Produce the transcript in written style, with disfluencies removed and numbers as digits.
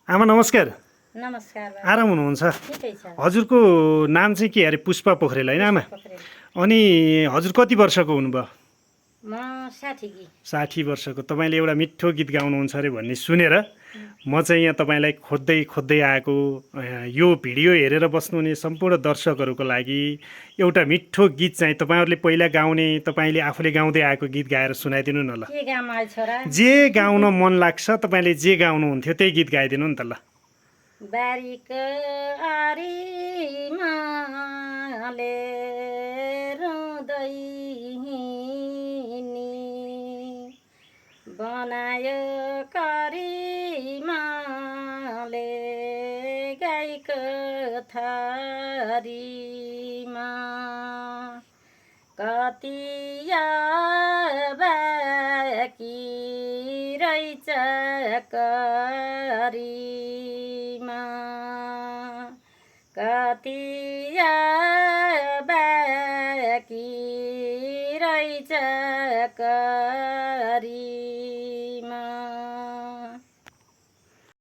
आमा नमस्कार। नमस्कार बाबु। आराम हुनुहुन्छ? ठिकै छ। हजुरको नाम चाहिँ के अरे? पुष्पा पोखरेल होइन आमा? पुष्पा पोखरेल। अनि हजुर कति वर्षको हुनुभयो? म 60 की। 60 वर्षको। तपाईँले एउटा मिठो गीत गाउनुहुन्छ अरे भन्ने सुनेर म चाहिँ यहाँ तपाईँलाई खोज्दै खोज्दै आएको। यो भिडियो हेरेर बस्नुहुने सम्पूर्ण दर्शकहरूको लागि एउटा मिठो गीत चाहिँ तपाईँहरूले पहिला गाउने, तपाईँले आफूले गाउँदै आएको गीत गाएर सुनाइदिनु न ल। के गाउँ अहिले छोरा? जे गाउन मन लाग्छ तपाईँले जे गाउनुहुन्थ्यो त्यही गीत गाइदिनु नि त ल। बारीक आरीमाले रुँदै हिँड्नी, बनायो करिमाले गाईको थरीमा, कति बाँकी रहेछ करीमा, कति बाँकी रहेछ करीमा,